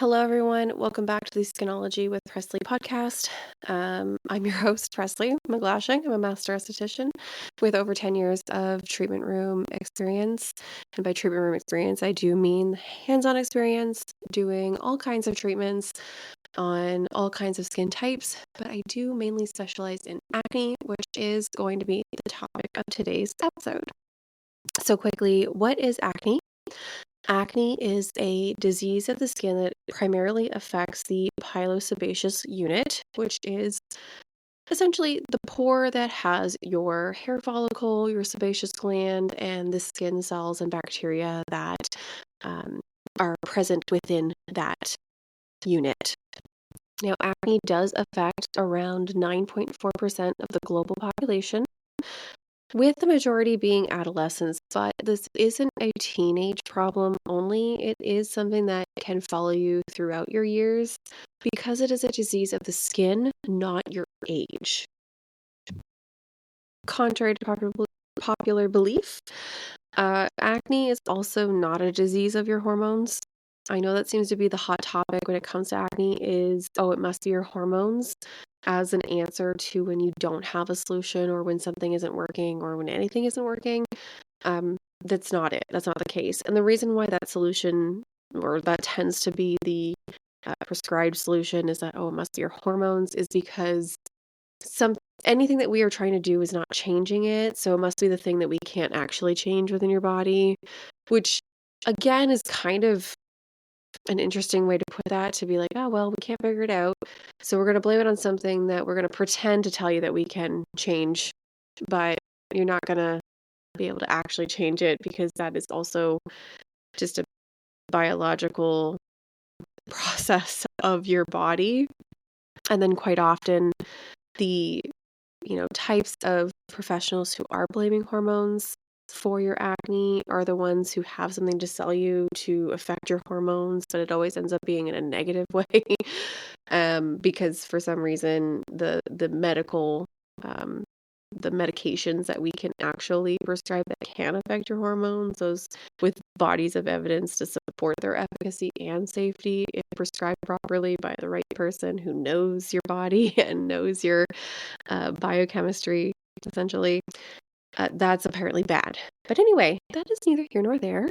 Hello, everyone. Welcome back to the Skinology with Presley podcast. I'm your host, Presley McGlashing. I'm a master esthetician with over 10 years of treatment room experience. And by treatment room experience, I do mean hands-on experience doing all kinds of treatments on all kinds of skin types. But I do mainly specialize in acne, which is going to be the topic of today's episode. So quickly, what is acne? Acne is a disease of the skin that primarily affects the pilosebaceous unit, which is essentially the pore that has your hair follicle, your sebaceous gland, and the skin cells and bacteria that are present within that unit. Now, acne does affect around 9.4% of the global population, with the majority being adolescents, but this isn't a teenage problem only. It is something that can follow you throughout your years because it is a disease of the skin, not your age. Contrary to popular belief, acne is also not a disease of your hormones. I know that seems to be the hot topic when it comes to acne is, oh, it must be your hormones as an answer to when you don't have a solution or when something isn't working or when anything isn't working. That's not it. That's not the case. And the reason why that solution or that tends to be the prescribed solution is that, oh, it must be your hormones is because some anything that we are trying to do is not changing it. So it must be the thing that we can't actually change within your body, which again is kind of an interesting way to put that, to be like, oh, well, we can't figure it out. So we're going to blame it on something that we're going to pretend to tell you that we can change, but you're not going to be able to actually change it because that is also just a biological process of your body. And then quite often the types of professionals who are blaming hormones for your acne are the ones who have something to sell you to affect your hormones, but it always ends up being in a negative way, because for some reason the medical the medications that we can actually prescribe that can affect your hormones, those with bodies of evidence to support their efficacy and safety, if prescribed properly by the right person who knows your body and knows your biochemistry, essentially, that's apparently bad. But anyway, that is neither here nor there.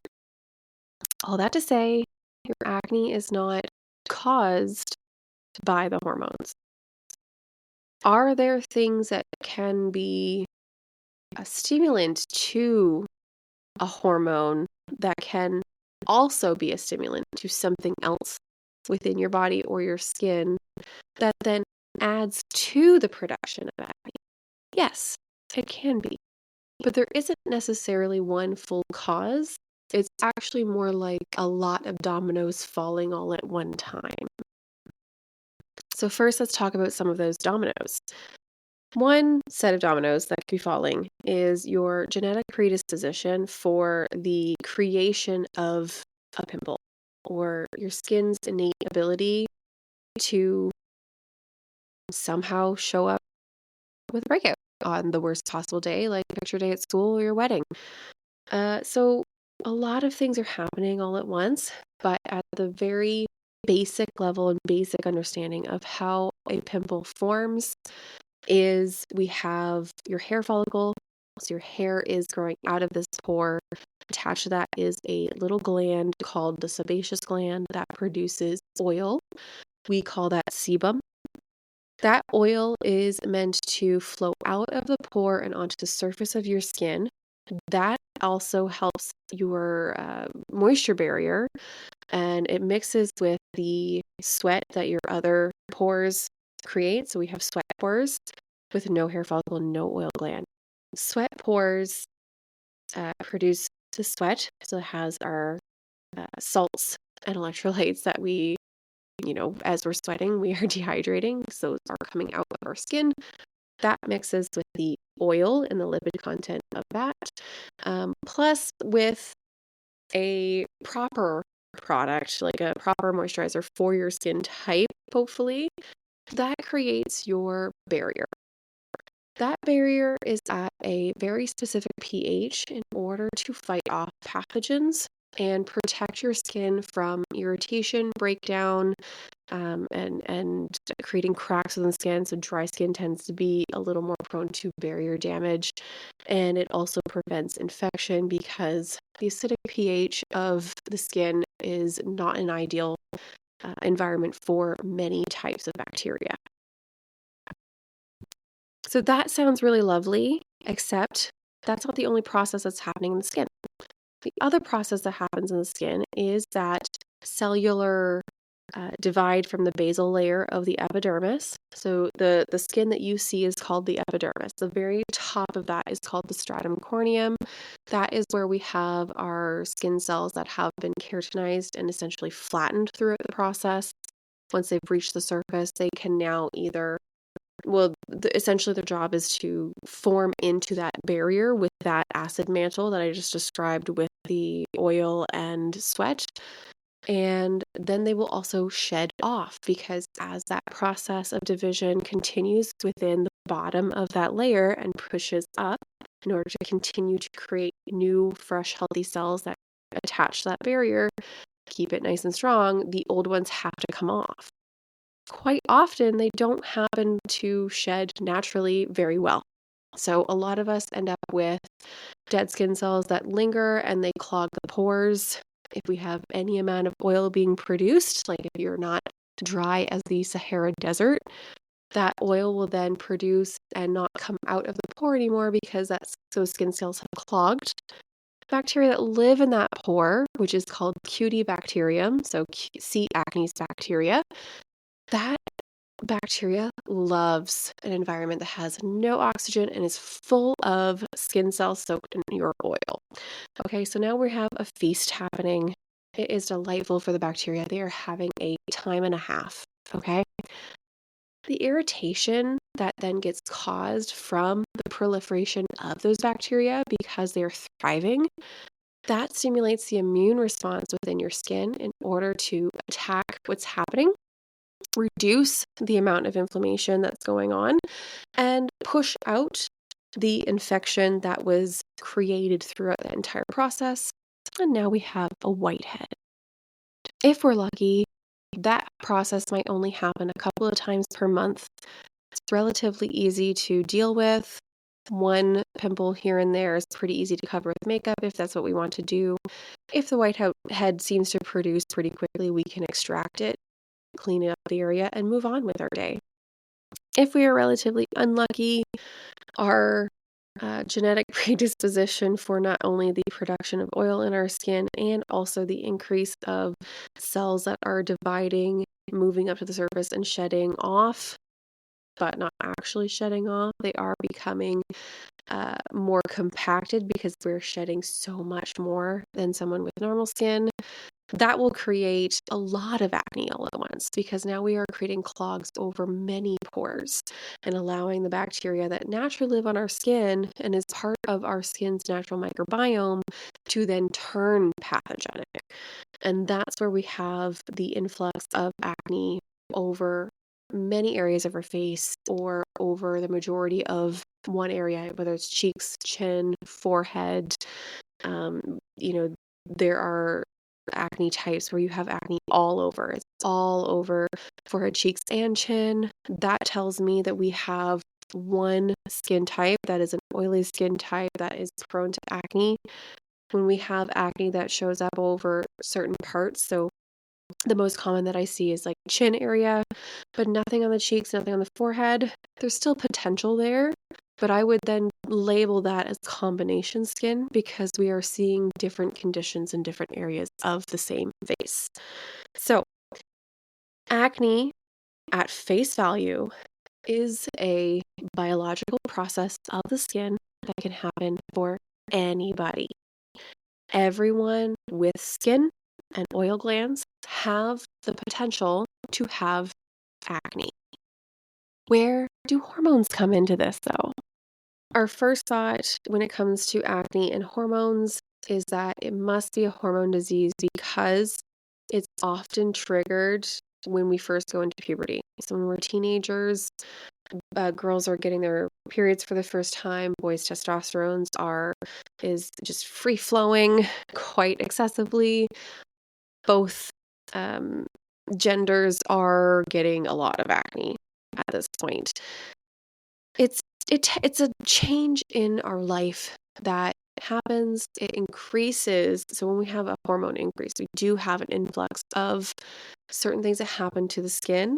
All that to say, your acne is not caused by the hormones. Are there things that can be a stimulant to a hormone that can also be a stimulant to something else within your body or your skin that then adds to the production of acne? Yes, it can be. But there isn't necessarily one full cause. It's actually more like a lot of dominoes falling all at one time. So first, let's talk about some of those dominoes. One set of dominoes that could be falling is your genetic predisposition for the creation of a pimple or your skin's innate ability to somehow show up with a breakout on the worst possible day, like picture day at school or your wedding. So a lot of things are happening all at once, but at the very basic level and basic understanding of how a pimple forms is we have your hair follicle. So your hair is growing out of this pore. Attached to that is a little gland called the sebaceous gland that produces oil. We call that sebum. That oil is meant to flow out of the pore and onto the surface of your skin. That also helps your moisture barrier, and it mixes with the sweat that your other pores create. So we have sweat pores with no hair follicle, no oil gland. Sweat pores produce the sweat, so it has our salts and electrolytes that we, as we're sweating, we are dehydrating. So those are coming out of our skin. That mixes with the oil and the lipid content of that. Plus, with a proper product, like a proper moisturizer for your skin type, hopefully, that creates your barrier. That barrier is at a very specific pH in order to fight off pathogens and protect your skin from irritation, breakdown, and creating cracks in the skin. So dry skin tends to be a little more prone to barrier damage, and it also prevents infection because the acidic pH of the skin is not an ideal environment for many types of bacteria. So that sounds really lovely, except that's not the only process that's happening in the skin. The other process that happens in the skin is that cellular divide from the basal layer of the epidermis. So the skin that you see is called the epidermis. The very top of that is called the stratum corneum. That is where we have our skin cells that have been keratinized and essentially flattened throughout the process. Once they've reached the surface, they can now either essentially their job is to form into that barrier with that acid mantle that I just described with the oil and sweat. And then they will also shed off because as that process of division continues within the bottom of that layer and pushes up in order to continue to create new, fresh, healthy cells that attach to that barrier, keep it nice and strong, the old ones have to come off. Quite often, they don't happen to shed naturally very well. So a lot of us end up with dead skin cells that linger and they clog the pores. If we have any amount of oil being produced, like if you're not dry as the Sahara Desert, that oil will then produce and not come out of the pore anymore because those skin cells have clogged. Bacteria that live in that pore, which is called Cutibacterium, so C. acnes bacteria, that bacteria loves an environment that has no oxygen and is full of skin cells soaked in your oil. Okay, so now we have a feast happening. It is delightful for the bacteria. They are having a time and a half. Okay. The irritation that then gets caused from the proliferation of those bacteria because they're thriving, that stimulates the immune response within your skin in order to attack what's happening, reduce the amount of inflammation that's going on, and push out the infection that was created throughout the entire process. And now we have a whitehead. If we're lucky, that process might only happen a couple of times per month. It's relatively easy to deal with. One pimple here and there is pretty easy to cover with makeup if that's what we want to do. If the whitehead seems to produce pretty quickly, we can extract it, clean up the area, and move on with our day. If we are relatively unlucky, our genetic predisposition for not only the production of oil in our skin and also the increase of cells that are dividing, moving up to the surface and shedding off, but not actually shedding off, they are becoming more compacted because we're shedding so much more than someone with normal skin. That will create a lot of acne all at once because now we are creating clogs over many pores and allowing the bacteria that naturally live on our skin and is part of our skin's natural microbiome to then turn pathogenic. And that's where we have the influx of acne over many areas of our face or over the majority of one area, whether it's cheeks, chin, forehead. There are acne types where you have acne all over. It's all over forehead, cheeks, and chin. That tells me that we have one skin type that is an oily skin type that is prone to acne. When we have acne that shows up over certain parts, so the most common that I see is like chin area, but nothing on the cheeks, nothing on the forehead. There's still potential there, but I would then label that as combination skin because we are seeing different conditions in different areas of the same face. So, acne at face value is a biological process of the skin that can happen for anybody. Everyone with skin and oil glands have the potential to have acne. Where do hormones come into this, though? Our first thought when it comes to acne and hormones is that it must be a hormone disease because it's often triggered when we first go into puberty. So when we're teenagers, girls are getting their periods for the first time. Boys' testosterones is just free flowing quite excessively. Both um, genders are getting a lot of acne at this point. It's a change in our life that happens. It increases. So when we have a hormone increase, we do have an influx of certain things that happen to the skin.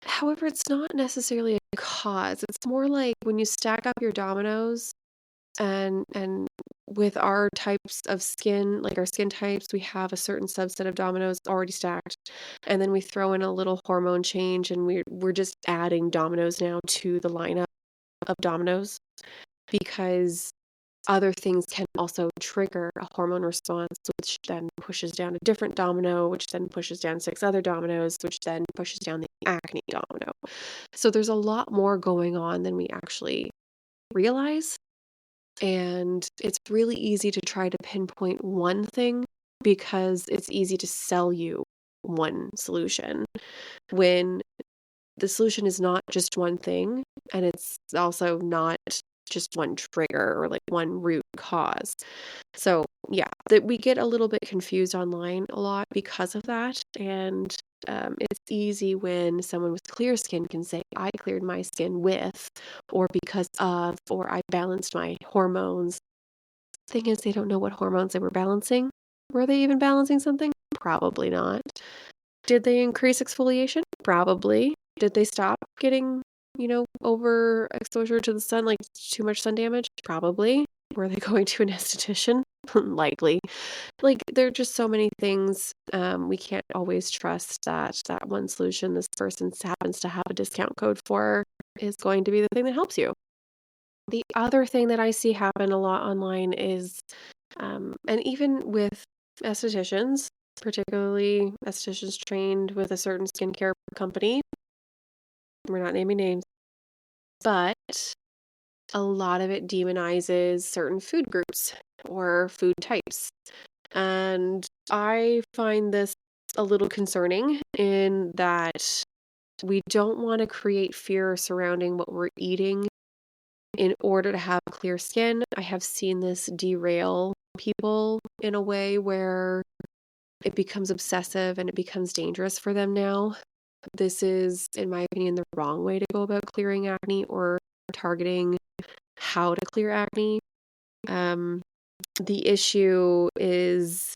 However, it's not necessarily a cause. It's more like when you stack up your dominoes and with our types of skin, like our skin types, we have a certain subset of dominoes already stacked. And then we throw in a little hormone change and we're just adding dominoes now to the lineup of dominoes because other things can also trigger a hormone response, which then pushes down a different domino, which then pushes down 6 other dominoes, which then pushes down the acne domino. So there's a lot more going on than we actually realize. And it's really easy to try to pinpoint one thing because it's easy to sell you one solution when the solution is not just one thing, and it's also not just one trigger or like one root cause. So yeah, that we get a little bit confused online a lot because of that. And it's easy when someone with clear skin can say, I cleared my skin with, or because of, or I balanced my hormones. Thing is, they don't know what hormones they were balancing. Were they even balancing something? Probably not. Did they increase exfoliation? Probably. Did they stop getting, over exposure to the sun, like too much sun damage? Probably. Were they going to an esthetician? Likely. Like, there are just so many things. We can't always trust that one solution this person happens to have a discount code for is going to be the thing that helps you. The other thing that I see happen a lot online is, and even with estheticians, particularly estheticians trained with a certain skincare company, we're not naming names, but a lot of it demonizes certain food groups or food types. And I find this a little concerning in that we don't want to create fear surrounding what we're eating in order to have clear skin. I have seen this derail people in a way where it becomes obsessive and it becomes dangerous for them now. This is, in my opinion, the wrong way to go about clearing acne or targeting how to clear acne. The issue is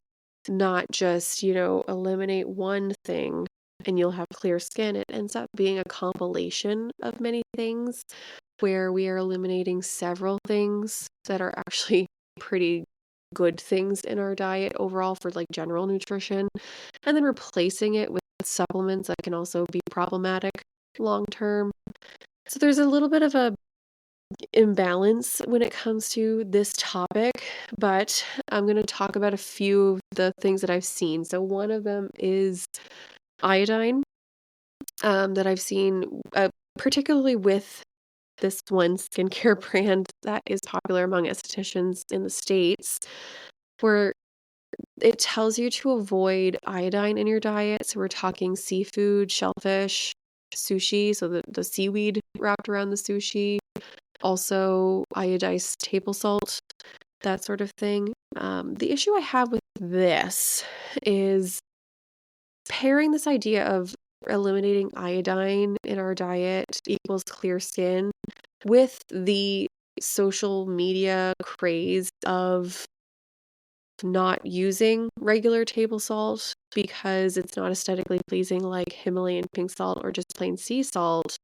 not just, eliminate one thing and you'll have clear skin. It ends up being a compilation of many things where we are eliminating several things that are actually pretty good things in our diet overall for like general nutrition, and then replacing it with supplements that can also be problematic long term. So there's a little bit of a imbalance when it comes to this topic, but I'm going to talk about a few of the things that I've seen. So one of them is iodine, that I've seen, particularly with this one skincare brand that is popular among estheticians in the States, where it tells you to avoid iodine in your diet. So we're talking seafood, shellfish, sushi, so the seaweed wrapped around the sushi, also iodized table salt, that sort of thing. The issue I have with this is pairing this idea of eliminating iodine in our diet equals clear skin with the social media craze of not using regular table salt because it's not aesthetically pleasing like Himalayan pink salt or just plain sea salt.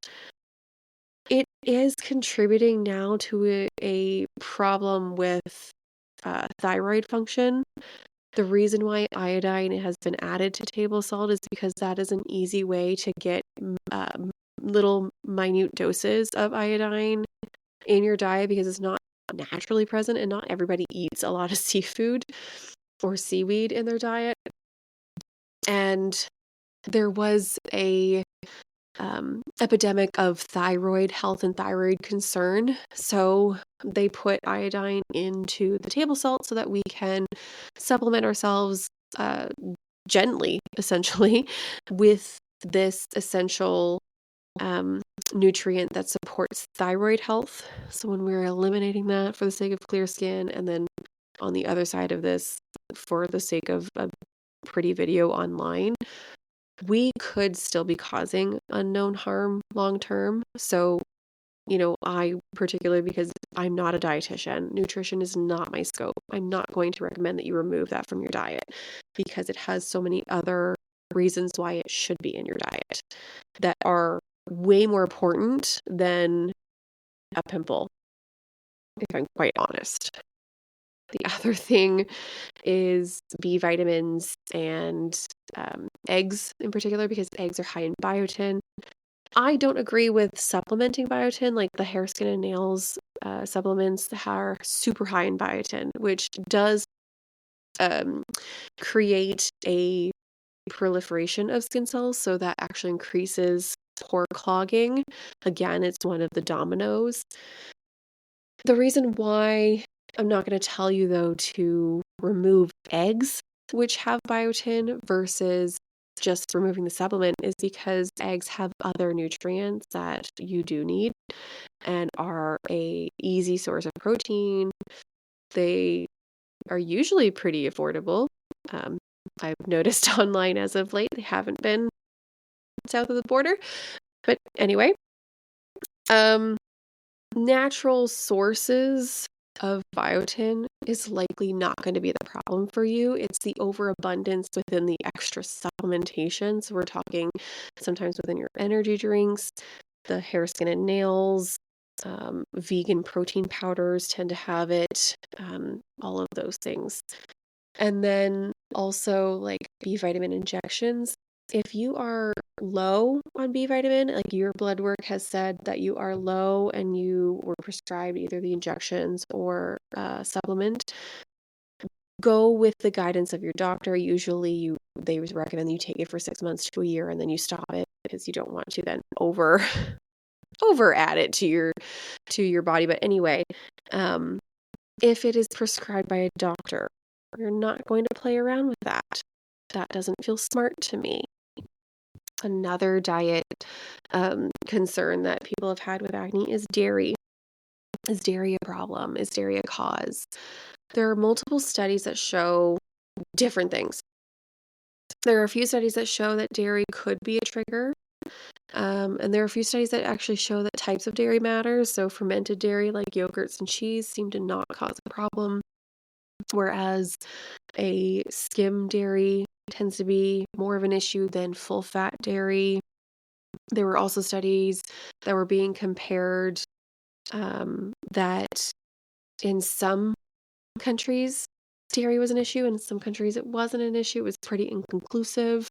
It is contributing now to a problem with thyroid function. The reason why iodine has been added to table salt is because that is an easy way to get little minute doses of iodine in your diet because it's not naturally present and not everybody eats a lot of seafood or seaweed in their diet. And there was a epidemic of thyroid health and thyroid concern. So they put iodine into the table salt so that we can supplement ourselves gently, essentially, with this essential nutrient that supports thyroid health. So when we're eliminating that for the sake of clear skin, and then on the other side of this, for the sake of a pretty video online, we could still be causing unknown harm long term. So, I particularly, because I'm not a dietitian, nutrition is not my scope. I'm not going to recommend that you remove that from your diet because it has so many other reasons why it should be in your diet that are way more important than a pimple, if I'm quite honest. The other thing is B vitamins and eggs in particular, because eggs are high in biotin. I don't agree with supplementing biotin, like the hair, skin, and nails supplements that are super high in biotin, which does um, create a proliferation of skin cells. So that actually increases pore clogging. Again, it's one of the dominoes. The reason why I'm not going to tell you, though, to remove eggs, which have biotin, versus just removing the supplement, is because eggs have other nutrients that you do need and are a easy source of protein. They are usually pretty affordable. Um, I've noticed online as of late, they haven't been south of the border. But anyway, natural sources of biotin is likely not going to be the problem for you. It's the overabundance within the extra supplementation. So we're talking sometimes within your energy drinks, the hair, skin, and nails, vegan protein powders tend to have it, all of those things. And then also like B vitamin injections. If you are low on B vitamin, like your blood work has said that you are low and you were prescribed either the injections or supplement, go with the guidance of your doctor. Usually they recommend you take it for 6 months to a year and then you stop it because you don't want to then over add it to your body. But anyway, if it is prescribed by a doctor, you're not going to play around with that. That doesn't feel smart to me. Another diet concern that people have had with acne is dairy. Is dairy a problem? Is dairy a cause? There are multiple studies that show different things. There are a few studies that show that dairy could be a trigger. And there are a few studies that actually show that types of dairy matters. So fermented dairy like yogurts and cheese seem to not cause a problem, whereas a skim dairy tends to be more of an issue than full fat dairy. There were also studies that were being compared, that in some countries dairy was an issue, and in some countries it wasn't an issue. It was pretty inconclusive.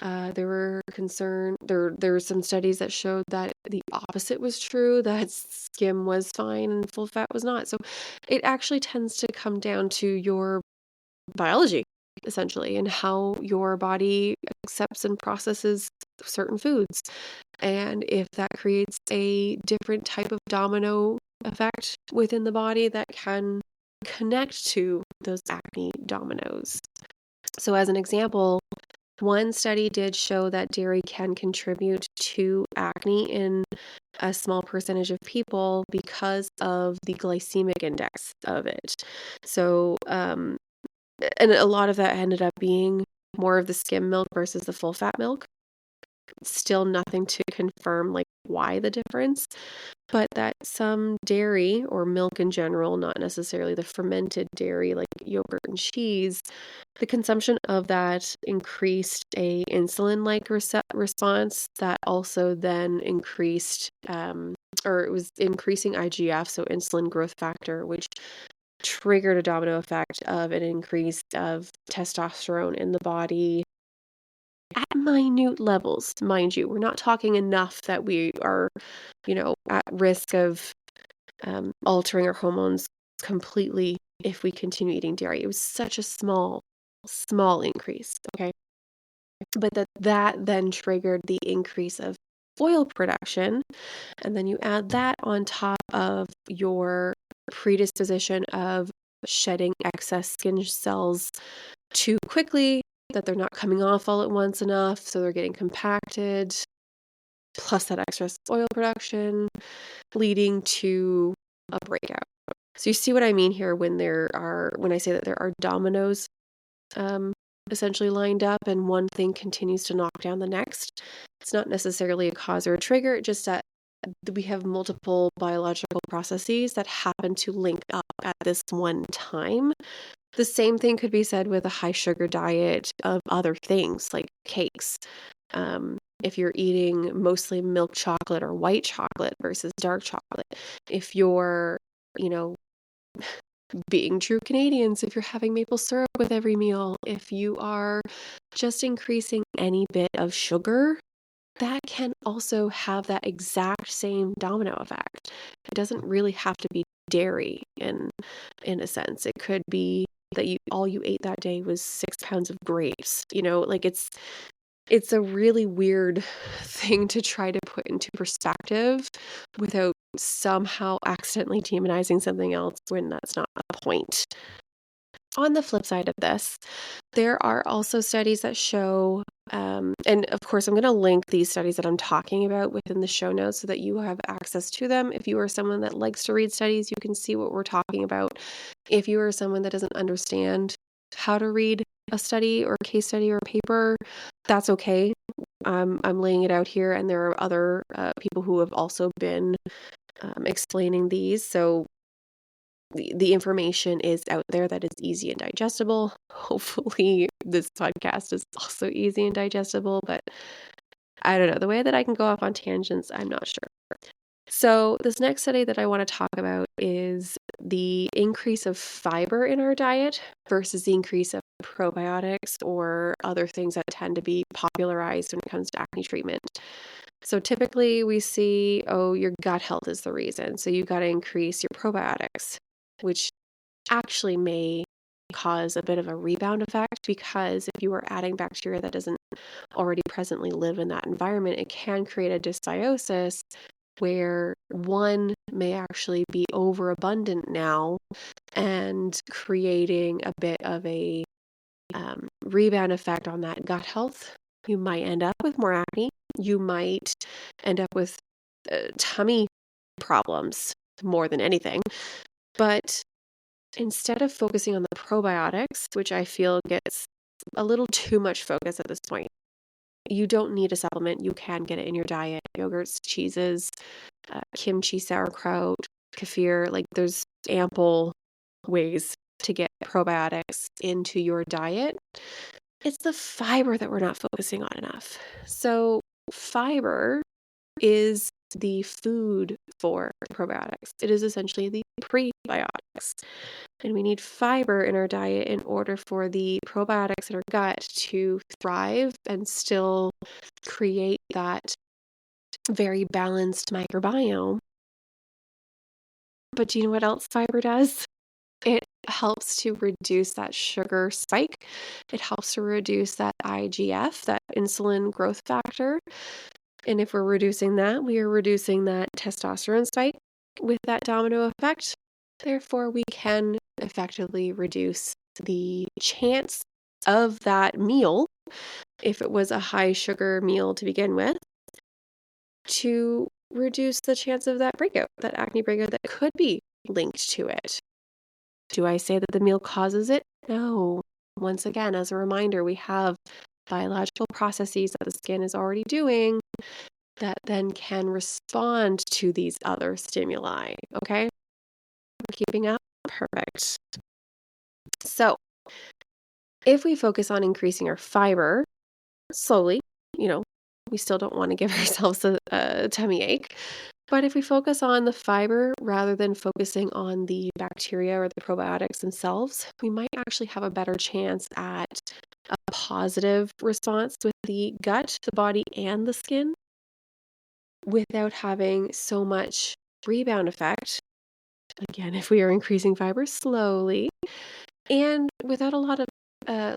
There were some studies that showed that the opposite was true, that skim was fine and full fat was not. So it actually tends to come down to your biology, essentially, and how your body accepts and processes certain foods. And if that creates a different type of domino effect within the body that can connect to those acne dominoes. So as an example, one study did show that dairy can contribute to acne in a small percentage of people because of the glycemic index of it. So, and a lot of that ended up being more of the skim milk versus the full fat milk. Still nothing to confirm like why the difference, but that some dairy or milk in general, not necessarily the fermented dairy like yogurt and cheese, the consumption of that increased a insulin-like response that also then increased, or it was increasing IGF, so insulin growth factor, which triggered a domino effect of an increase of testosterone in the body at minute levels, mind you. We're not talking enough that we are, at risk of altering our hormones completely if we continue eating dairy. It was such a small increase, okay? But that then triggered the increase of oil production, and then you add that on top of your predisposition of shedding excess skin cells too quickly, that they're not coming off all at once enough, so they're getting compacted. plus that excess oil production, leading to a breakout. So you see what I mean here when I say that there are dominoes um, essentially lined up and one thing continues to knock down the next. It's not necessarily a cause or a trigger, just that we have multiple biological processes that happen to link up at this one time. The same thing could be said with a high sugar diet of other things like cakes. If you're eating mostly milk chocolate or white chocolate versus dark chocolate, if you're, you know, being true Canadians, if you're having maple syrup with every meal, if you are just increasing any bit of sugar, that can also have that exact same domino effect. It doesn't really have to be dairy in a sense. It could be that all you ate that day was 6 pounds of grapes. Like it's a really weird thing to try to put into perspective without somehow accidentally demonizing something else when that's not the point. On the flip side of this, there are also studies that show, and of course, I'm going to link these studies that I'm talking about within the show notes so that you have access to them. If you are someone that likes to read studies, you can see what we're talking about. If you are someone that doesn't understand how to read a study or case study or paper, that's okay. I'm laying it out here, and there are other people who have also been explaining these. So the information is out there that is easy and digestible. Hopefully this podcast is also easy and digestible, but I don't know. The way that I can go off on tangents, I'm not sure. So this next study that I want to talk about is the increase of fiber in our diet versus the increase of probiotics or other things that tend to be popularized when it comes to acne treatment. So typically we see, your gut health is the reason. So you got to increase your probiotics, which actually may cause a bit of a rebound effect, because if you are adding bacteria that doesn't already presently live in that environment, it can create a dysbiosis where one may actually be overabundant now and creating a bit of a rebound effect on that gut health. You might end up with more acne. You might end up with tummy problems more than anything. But instead of focusing on the probiotics, which I feel gets a little too much focus at this point, you don't need a supplement. You can get it in your diet. Yogurts, cheeses, kimchi, sauerkraut, kefir. Like there's ample ways to get probiotics into your diet. It's the fiber that we're not focusing on enough. So fiber is the food for probiotics. It is essentially the prebiotics. And we need fiber in our diet in order for the probiotics in our gut to thrive and still create that very balanced microbiome. But do you know what else fiber does? It helps to reduce that sugar spike. It helps to reduce that IGF, that insulin growth factor. And if we're reducing that, we are reducing that testosterone spike with that domino effect. Therefore, we can effectively reduce the chance of that meal, if it was a high sugar meal to begin with, to reduce the chance of that breakout, that acne breakout that could be linked to it. Do I say that the meal causes it? No. Once again, as a reminder, we have biological processes that the skin is already doing that then can respond to these other stimuli. Okay? Keeping up? Perfect. So, if we focus on increasing our fiber slowly, we still don't want to give ourselves a tummy ache. But if we focus on the fiber rather than focusing on the bacteria or the probiotics themselves, we might actually have a better chance at a positive response with the gut, the body, and the skin without having so much rebound effect. Again, if we are increasing fiber slowly and without a lot of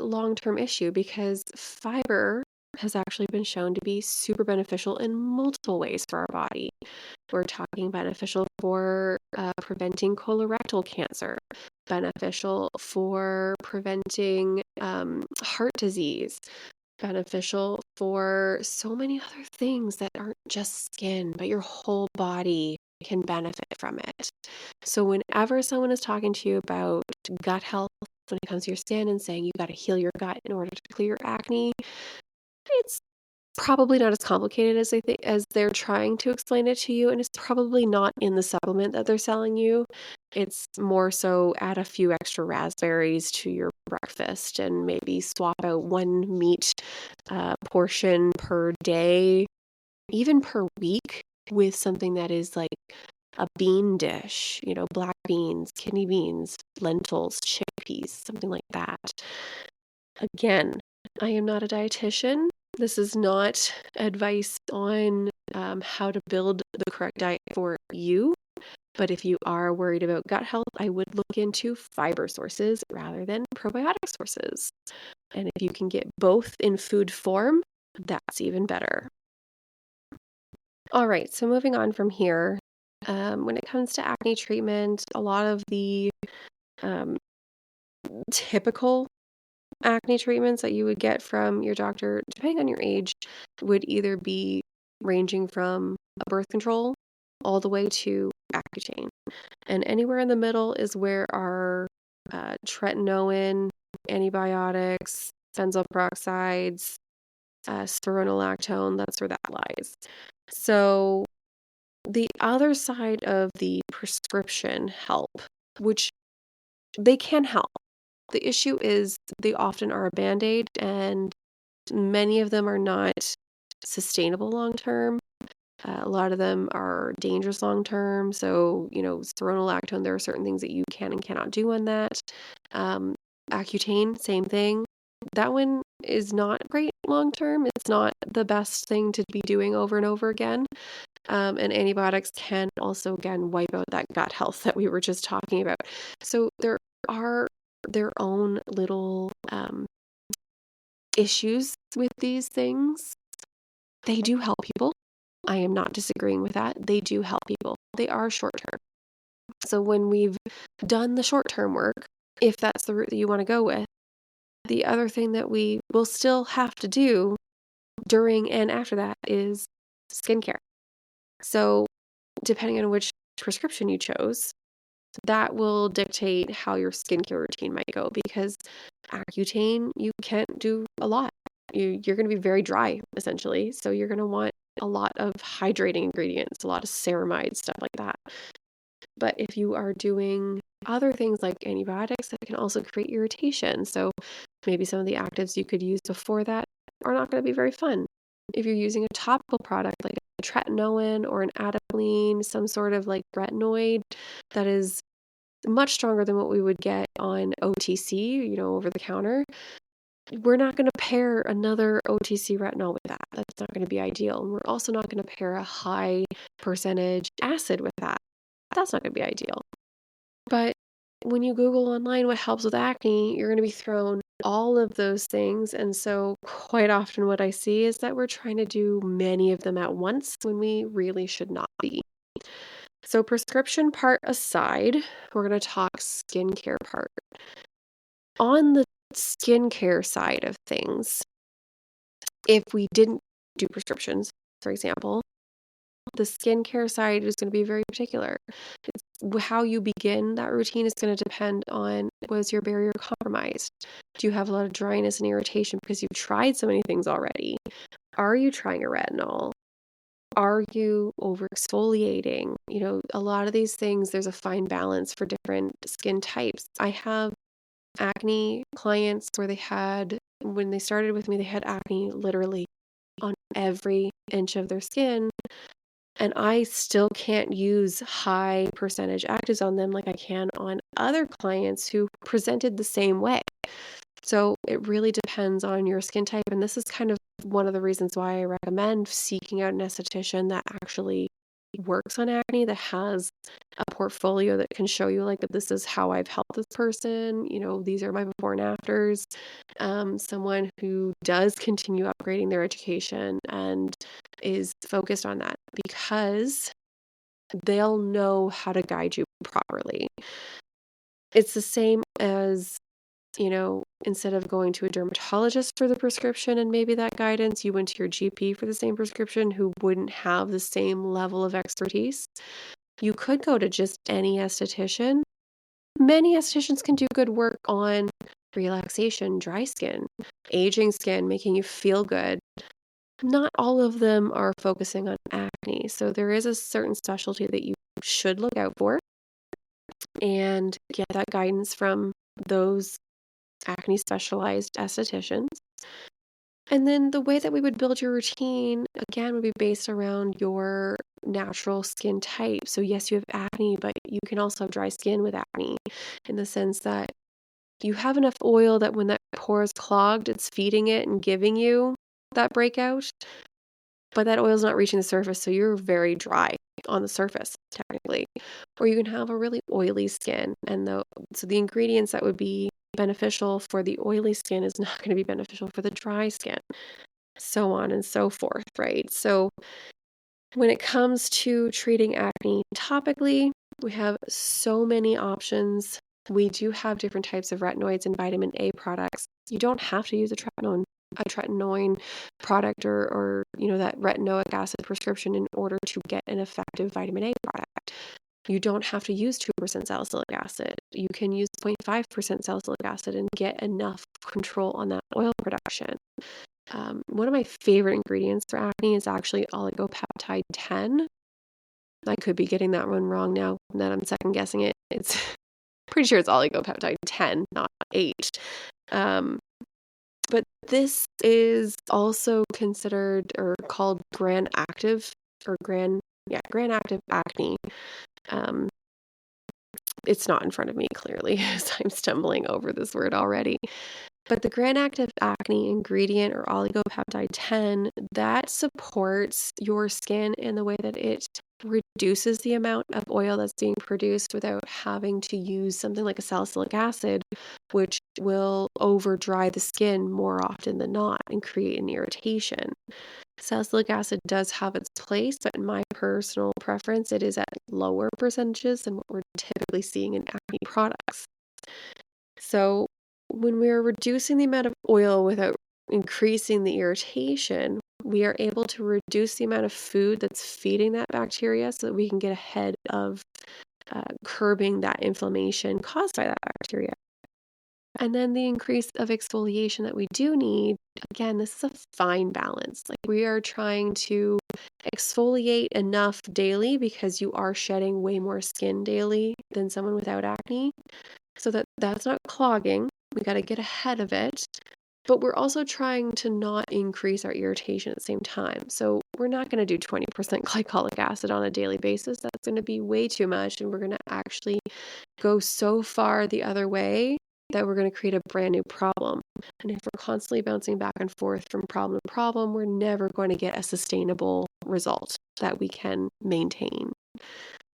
long-term issue, because fiber has actually been shown to be super beneficial in multiple ways for our body. We're talking beneficial for preventing colorectal cancer, beneficial for preventing heart disease, beneficial for so many other things that aren't just skin, but your whole body can benefit from it. So whenever someone is talking to you about gut health when it comes to your skin and saying you got to heal your gut in order to clear your acne, it's probably not as complicated as they're trying to explain it to you, and it's probably not in the supplement that they're selling you. It's more so add a few extra raspberries to your breakfast and maybe swap out one meat portion per day, even per week, with something that is like a bean dish, black beans, kidney beans, lentils, chickpeas, something like that. Again, I am not a dietitian. This is not advice on how to build the correct diet for you. But if you are worried about gut health, I would look into fiber sources rather than probiotic sources. And if you can get both in food form, that's even better. All right, so moving on from here, when it comes to acne treatment, a lot of the um, typical acne treatments that you would get from your doctor, depending on your age, would either be ranging from a birth control all the way to Accutane. And anywhere in the middle is where our tretinoin, antibiotics, benzoyl peroxides, spironolactone, that's where that lies. So the other side of the prescription help, which they can help. The issue is they often are a band-aid, and many of them are not sustainable long term. A lot of them are dangerous long term. So, spironolactone, there are certain things that you can and cannot do on that. Accutane, same thing. That one is not great long term. It's not the best thing to be doing over and over again. And antibiotics can also, again, wipe out that gut health that we were just talking about. So there are their own little issues with these things. They do help people. I am not disagreeing with that. They do help people. They are short term. So when we've done the short term work, if that's the route that you want to go with, the other thing that we will still have to do during and after that is skincare. So depending on which prescription you chose, that will dictate how your skincare routine might go, because Accutane, you can't do a lot. You're going to be very dry, essentially. So you're going to want a lot of hydrating ingredients, a lot of ceramide, stuff like that. But if you are doing other things like antibiotics, that can also create irritation. So maybe some of the actives you could use before that are not going to be very fun. If you're using a topical product like a tretinoin or an adapalene, some sort of like retinoid that is much stronger than what we would get on OTC, over the counter, we're not going to pair another OTC retinol with that. That's not going to be ideal. And we're also not going to pair a high percentage acid with that. That's not going to be ideal. But when you Google online what helps with acne, you're going to be thrown all of those things. And so quite often what I see is that we're trying to do many of them at once when we really should not be. So prescription part aside, we're going to talk skincare part. On the skincare side of things, if we didn't do prescriptions, for example, the skincare side is going to be very particular. How you begin that routine is going to depend on, was your barrier compromised? Do you have a lot of dryness and irritation because you've tried so many things already? Are you trying a retinol? Are you over exfoliating? A lot of these things, there's a fine balance for different skin types. I have acne clients where when they started with me, they had acne literally on every inch of their skin. And I still can't use high percentage actives on them like I can on other clients who presented the same way. So it really depends on your skin type. And this is kind of one of the reasons why I recommend seeking out an esthetician that actually works on acne, that has a portfolio that can show you like that this is how I've helped this person. These are my before and afters. Someone who does continue upgrading their education and is focused on that, because they'll know how to guide you properly. It's the same as instead of going to a dermatologist for the prescription and maybe that guidance, you went to your GP for the same prescription who wouldn't have the same level of expertise. You could go to just any esthetician. Many estheticians can do good work on relaxation, dry skin, aging skin, making you feel good. Not all of them are focusing on acne. So there is a certain specialty that you should look out for and get that guidance from those acne specialized estheticians. And then the way that we would build your routine, again, would be based around your natural skin type. So, yes, you have acne, but you can also have dry skin with acne in the sense that you have enough oil that when that pore is clogged, it's feeding it and giving you that breakout, but that oil's not reaching the surface. So, you're very dry on the surface, technically. Or you can have a really oily skin. So, the ingredients that would be beneficial for the oily skin is not going to be beneficial for the dry skin, so on and so forth, right? So when it comes to treating acne topically, we have so many options. We do have different types of retinoids and vitamin A products. You don't have to use a tretinoin product or that retinoic acid prescription in order to get an effective vitamin A product. You don't have to use 2% salicylic acid. You can use 0.5% salicylic acid and get enough control on that oil production. One of my favorite ingredients for acne is actually oligopeptide 10. I could be getting that one wrong now that I'm second guessing it. It's pretty sure it's oligopeptide 10, not 8. But this is also considered or called gram-active gram-active acne. It's not in front of me clearly, as I'm stumbling over this word already. But the gram-active acne ingredient or oligopeptide 10, that supports your skin in the way that it reduces the amount of oil that's being produced without having to use something like a salicylic acid, which will over dry the skin more often than not and create an irritation. Salicylic acid does have its place, but in my personal preference, it is at lower percentages than what we're typically seeing in acne products. So when we're reducing the amount of oil without increasing the irritation, we are able to reduce the amount of food that's feeding that bacteria so that we can get ahead of curbing that inflammation caused by that bacteria. And then the increase of exfoliation that we do need, again, this is a fine balance. Like we are trying to exfoliate enough daily because you are shedding way more skin daily than someone without acne. So that's not clogging. We got to get ahead of it. But we're also trying to not increase our irritation at the same time. So we're not going to do 20% glycolic acid on a daily basis. That's going to be way too much. And we're going to actually go so far the other way that we're going to create a brand new problem. And if we're constantly bouncing back and forth from problem to problem, we're never going to get a sustainable result that we can maintain.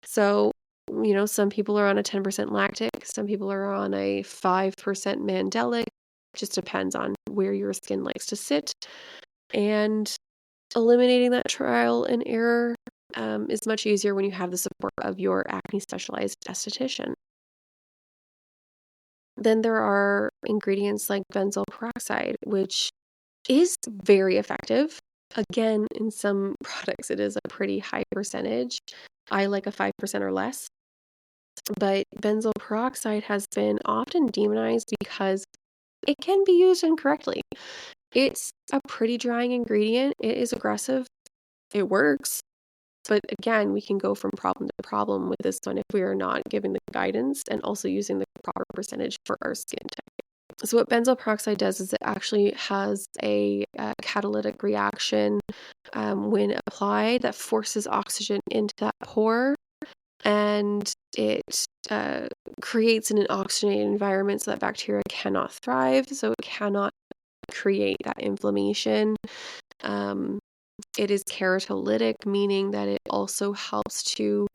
So, some people are on a 10% lactic, some people are on a 5% mandelic. Just depends on where your skin likes to sit. And eliminating that trial and error is much easier when you have the support of your acne specialized esthetician. Then there are ingredients like benzoyl peroxide, which is very effective. Again, in some products, it is a pretty high percentage. I like a 5% or less. But benzoyl peroxide has been often demonized because it can be used incorrectly. It's a pretty drying ingredient. It is aggressive. It works. But again, we can go from problem to problem with this one if we are not giving the guidance and also using the proper percentage for our skin type. So what benzoyl peroxide does is it actually has a catalytic reaction when applied that forces oxygen into that pore, and it creates an oxygenated environment so that bacteria cannot thrive, so it cannot create that inflammation. It is keratolytic, meaning that it also helps to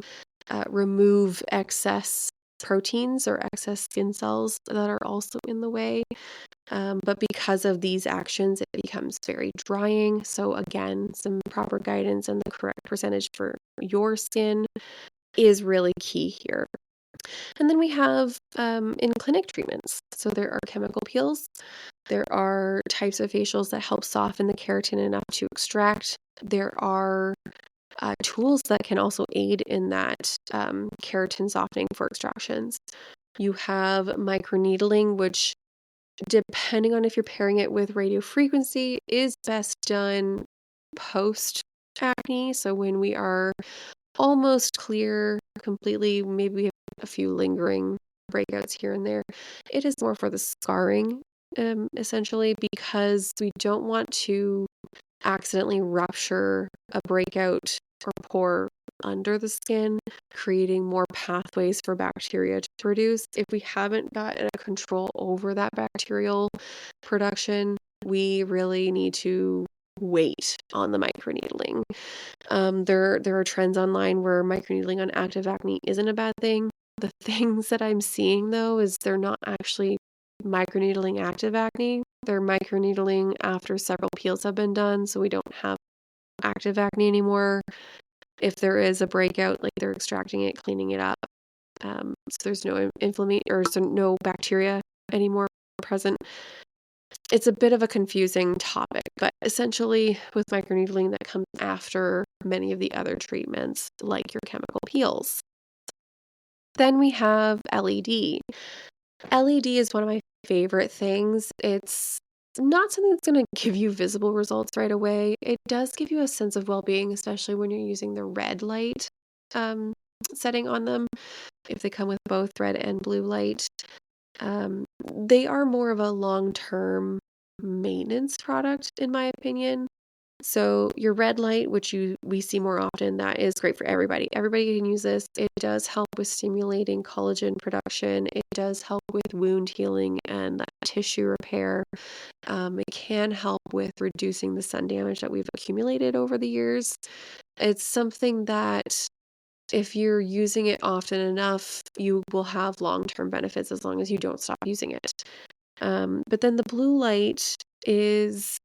remove excess proteins or excess skin cells that are also in the way. But because of these actions, it becomes very drying. So again, some proper guidance and the correct percentage for your skin is really key here. And then we have in clinic treatments. So there are chemical peels. There are types of facials that help soften the keratin enough to extract. There are tools that can also aid in that keratin softening for extractions. You have microneedling, which, depending on if you're pairing it with radiofrequency, is best done post acne. So when we are almost clear completely, maybe we have a few lingering breakouts here and there. It is more for the scarring, essentially, because we don't want to accidentally rupture a breakout or pore under the skin, creating more pathways for bacteria to produce. If we haven't gotten a control over that bacterial production, we really need to wait on the microneedling. There are trends online where microneedling on active acne isn't a bad thing. The things that I'm seeing, though, is they're not actually microneedling active acne. They're microneedling after several peels have been done, so we don't have active acne anymore. If there is a breakout, like, they're extracting it, cleaning it up. So there's no inflammation or so no bacteria anymore present. It's a bit of a confusing topic, but essentially with microneedling, that comes after many of the other treatments, like your chemical peels. Then we have LED. LED is one of my favorite things. It's not something that's going to give you visible results right away. It does give you a sense of well-being, especially when you're using the red light setting on them. If they come with both red and blue light, they are more of a long-term maintenance product, in my opinion. So your red light, which we see more often, that is great for everybody. Everybody can use this. It does help with stimulating collagen production. It does help with wound healing and that tissue repair. It can help with reducing the sun damage that we've accumulated over the years. It's something that, if you're using it often enough, you will have long-term benefits as long as you don't stop using it. But then the blue light is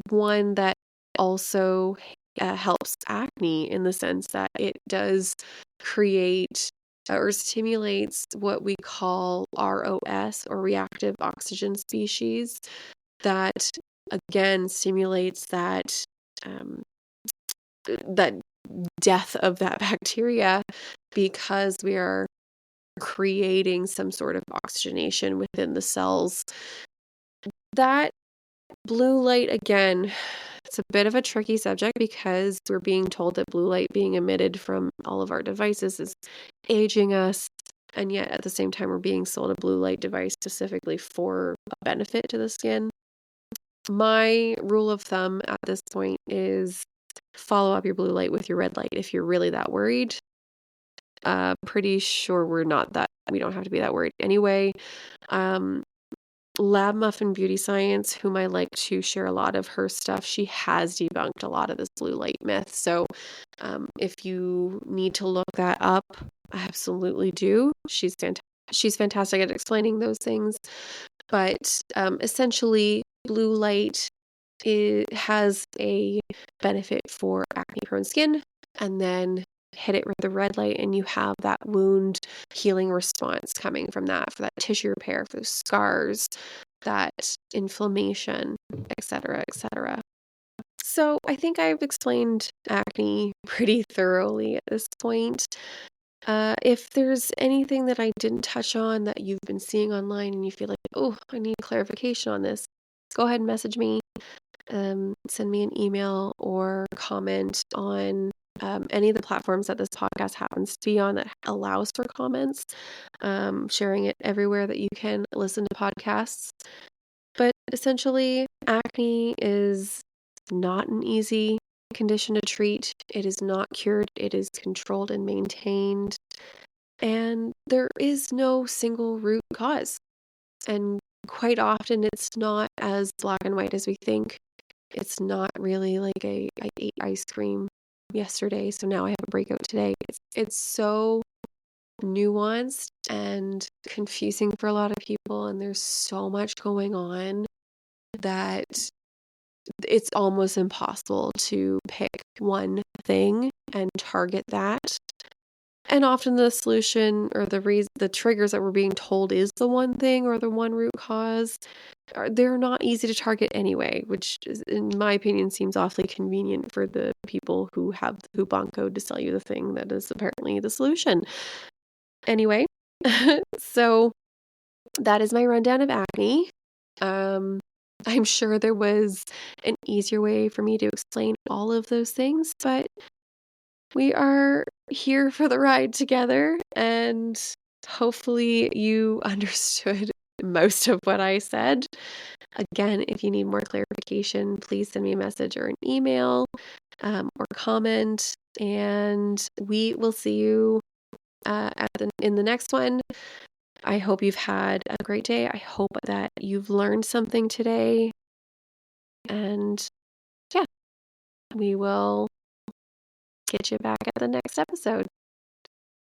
one that also helps acne, in the sense that it does create or stimulates what we call ROS, or reactive oxygen species, that again stimulates um, that death of that bacteria, because we are creating some sort of oxygenation within the cells. That blue light, again, it's a bit of a tricky subject, because we're being told that blue light being emitted from all of our devices is aging us, and yet at the same time we're being sold a blue light device specifically for a benefit to the skin. My rule of thumb at this point is follow up your blue light with your red light if you're really that worried. Pretty sure we don't have to be that worried anyway. Lab Muffin Beauty Science, whom I like to share a lot of her stuff, she has debunked a lot of this blue light myth. So if you need to look that up, absolutely do. She's fantastic at explaining those things. But essentially, blue light has a benefit for acne-prone skin, and then hit it with the red light and you have that wound healing response coming from that, for that tissue repair, for those scars, that inflammation, etc., etc. So I think I've explained acne pretty thoroughly at this point. If there's anything that I didn't touch on that you've been seeing online and you feel like, oh, I need clarification on this, go ahead and message me. Send me an email or comment on any of the platforms that this podcast happens to be on that allows for comments. Sharing it everywhere that you can listen to podcasts. But essentially, acne is not an easy condition to treat. It is not cured. It is controlled and maintained. And there is no single root cause. And quite often, it's not as black and white as we think. It's not really like I ate ice cream yesterday, so now I have a breakout today. It's so nuanced and confusing for a lot of people, and there's so much going on that it's almost impossible to pick one thing and target that. And often the solution or the triggers that we're being told is the one thing or the one root cause, they're not easy to target anyway, which is, in my opinion, seems awfully convenient for the people who have the coupon code to sell you the thing that is apparently the solution. Anyway, so that is my rundown of acne. Um, I'm sure there was an easier way for me to explain all of those things, but we are here for the ride together, and hopefully you understood most of what I said. Again, if you need more clarification, please send me a message or an email, or comment, and we will see you in the next one. I hope you've had a great day. I hope that you've learned something today, and yeah, we will get you back at the next episode.